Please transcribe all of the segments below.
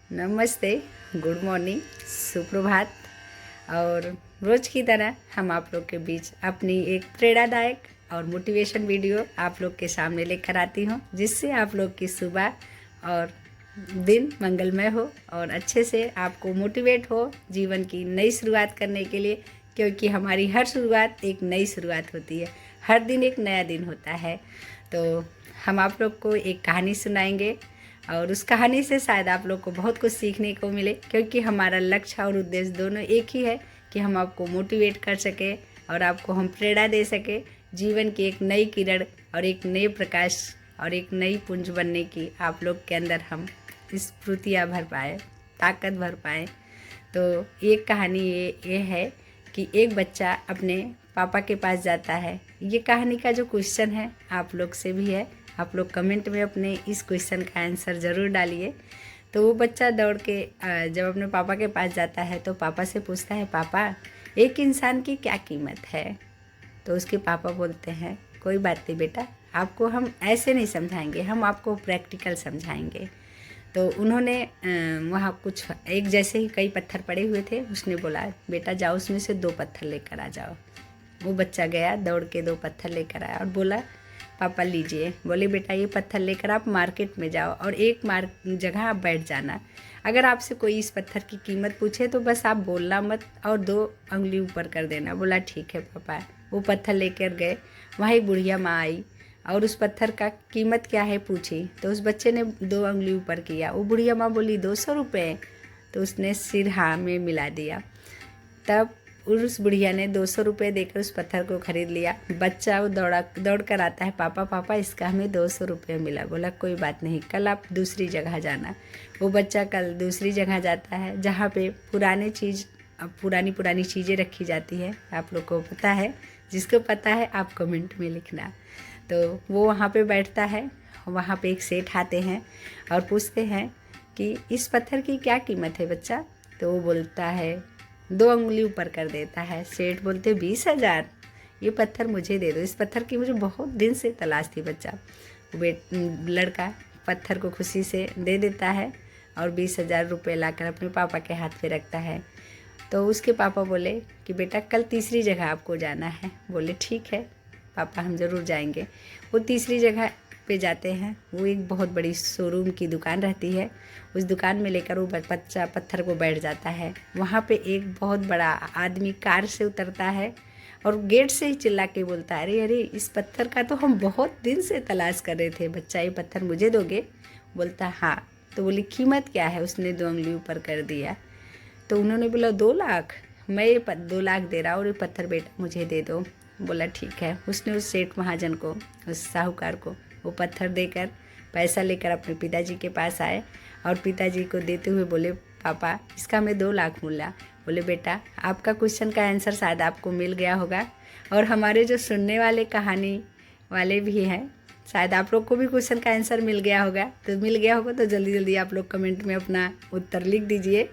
नमस्ते, good morning, सुप्रभात। और रोज़ की तरह हम आप लोग के बीच अपनी एक प्रेरणादायक और मोटिवेशन वीडियो आप लोग के सामने लेकर आती हूँ, जिससे आप लोग की सुबह और दिन मंगलमय हो और अच्छे से आपको मोटिवेट हो जीवन की नई शुरुआत करने के लिए। क्योंकि हमारी हर शुरुआत एक नई शुरुआत होती है, हर दिन एक नया दिन होता है। तो हम आप लोग को एक कहानी सुनाएंगे और उस कहानी से शायद आप लोग को बहुत कुछ सीखने को मिले, क्योंकि हमारा लक्ष्य और उद्देश्य दोनों एक ही है कि हम आपको मोटिवेट कर सके और आपको हम प्रेरणा दे सके जीवन की एक नई किरण और एक नए प्रकाश और एक नई पुंज बनने की आप लोग के अंदर हम स्फूर्तियाँ भर पाए, ताकत भर पाए। तो एक कहानी ये है कि एक बच्चा अपने पापा के पास जाता है। ये कहानी का जो क्वेश्चन है आप लोग से भी है, आप लोग कमेंट में अपने इस क्वेश्चन का आंसर ज़रूर डालिए। तो वो बच्चा दौड़ के जब अपने पापा के पास जाता है तो पापा से पूछता है, पापा एक इंसान की क्या कीमत है? तो उसके पापा बोलते हैं, कोई बात नहीं बेटा, आपको हम ऐसे नहीं समझाएंगे, हम आपको प्रैक्टिकल समझाएंगे। तो उन्होंने वहाँ कुछ एक जैसे ही कई पत्थर पड़े हुए थे, उसने बोला बेटा जाओ उसमें से 2 पत्थर लेकर आ जाओ। वो बच्चा गया, दौड़ के 2 पत्थर लेकर आया और बोला पापा लीजिए। बोले बेटा ये पत्थर लेकर आप मार्केट में जाओ और एक जगह आप बैठ जाना। अगर आपसे कोई इस पत्थर की कीमत पूछे तो बस आप बोलना मत और 2 उंगली ऊपर कर देना। बोला ठीक है पापा। वो पत्थर लेकर गए, वहाँ एक बुढ़िया माँ आई और उस पत्थर का कीमत क्या है पूछी। तो उस बच्चे ने 2 उंगली ऊपर किया। वो बुढ़िया माँ बोली 200 रुपये। तो उसने सिर हाँ में मिला दिया। तब उस बुढ़िया ने 200 रुपये देकर उस पत्थर को खरीद लिया। बच्चा वो दौड़ कर आता है, पापा पापा इसका हमें 200 रुपये मिला। बोला कोई बात नहीं, कल आप दूसरी जगह जाना। वो बच्चा कल दूसरी जगह जाता है जहाँ पे पुरानी चीज़ें रखी जाती है। आप लोग को पता है, जिसको पता है आप कमेंट में लिखना। तो वो वहाँ पे बैठता है। वहाँ पे एक सेठ आते हैं और पूछते हैं कि इस पत्थर की क्या कीमत है बच्चा? तो वो बोलता है, 2 उंगली ऊपर कर देता है। सेठ बोलते 20,000, ये पत्थर मुझे दे दो, इस पत्थर की मुझे बहुत दिन से तलाश थी बच्चा। लड़का पत्थर को खुशी से दे देता है और 20,000 रुपये लाकर अपने पापा के हाथ पे रखता है। तो उसके पापा बोले कि बेटा कल तीसरी जगह आपको जाना है। बोले ठीक है पापा, हम ज़रूर जाएंगे। वो तीसरी जगह पे जाते हैं। वो एक बहुत बड़ी शोरूम की दुकान रहती है। उस दुकान में लेकर वो बच्चा पत्थर को बैठ जाता है। वहाँ पे एक बहुत बड़ा आदमी कार से उतरता है और गेट से ही चिल्ला के बोलता है, अरे अरे इस पत्थर का तो हम बहुत दिन से तलाश कर रहे थे, बच्चा ये पत्थर मुझे दोगे? बोलता हाँ। तो बोली कीमत क्या है? उसने 2 उंगली ऊपर कर दिया। तो उन्होंने बोला 2 लाख, मैं ये 2 लाख दे रहा हूँ और ये पत्थर बेटा मुझे दे दो। बोला ठीक है। उसने उस सेठ महाजन को, उस साहूकार को वो पत्थर देकर पैसा लेकर अपने पिताजी के पास आए और पिताजी को देते हुए बोले, पापा इसका मैं 2 लाख मूल्य। बोले बेटा आपका क्वेश्चन का आंसर शायद आपको मिल गया होगा और हमारे जो सुनने वाले कहानी वाले भी हैं, शायद आप लोग को भी क्वेश्चन का आंसर मिल गया होगा। तो मिल गया होगा तो जल्दी जल्दी आप लोग कमेंट में अपना उत्तर लिख दीजिए।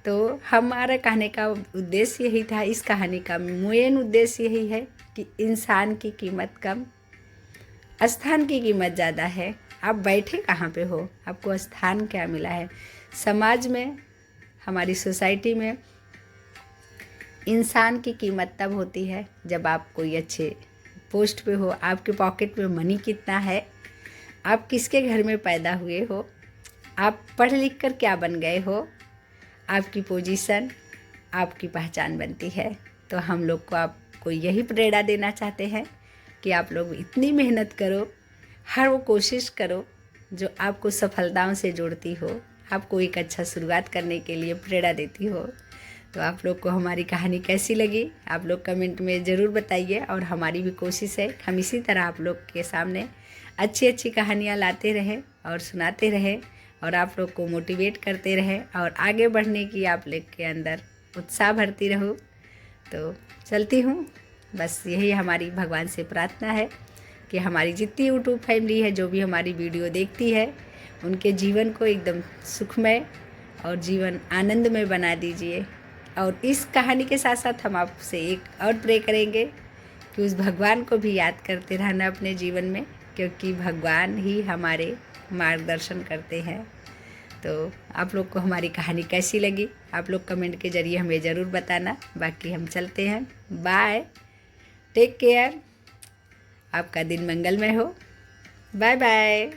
तो हमारा कहने का उद्देश्य यही था, इस कहानी का मेन उद्देश्य यही है कि इंसान की कीमत कम, स्थान की कीमत ज़्यादा है। आप बैठे कहाँ पे हो, आपको स्थान क्या मिला है? समाज में, हमारी सोसाइटी में इंसान की कीमत तब होती है जब आप कोई अच्छे पोस्ट पे हो, आपके पॉकेट में मनी कितना है, आप किसके घर में पैदा हुए हो, आप पढ़ लिख कर क्या बन गए हो, आपकी पोजीशन आपकी पहचान बनती है। तो हम लोग को आपको यही प्रेरणा देना चाहते हैं कि आप लोग इतनी मेहनत करो, हर वो कोशिश करो जो आपको सफलताओं से जोड़ती हो, आपको एक अच्छा शुरुआत करने के लिए प्रेरणा देती हो। तो आप लोग को हमारी कहानी कैसी लगी आप लोग कमेंट में ज़रूर बताइए। और हमारी भी कोशिश है हम इसी तरह आप लोग के सामने अच्छी अच्छी कहानियाँ लाते रहें और सुनाते रहें और आप लोग को मोटिवेट करते रहें और आगे बढ़ने की आप लोग के अंदर उत्साह भरती रहूँ। तो चलती हूँ, बस यही हमारी भगवान से प्रार्थना है कि हमारी जितनी यूट्यूब फैमिली है, जो भी हमारी वीडियो देखती है, उनके जीवन को एकदम सुखमय और जीवन आनंदमय बना दीजिए। और इस कहानी के साथ साथ हम आपसे एक और प्रे करेंगे कि उस भगवान को भी याद करते रहना अपने जीवन में, क्योंकि भगवान ही हमारे मार्गदर्शन करते हैं। तो आप लोग को हमारी कहानी कैसी लगी आप लोग कमेंट के ज़रिए हमें ज़रूर बताना। बाकी हम चलते हैं, बाय, टेक केयर, आपका दिन मंगलमय हो, बाय बाय।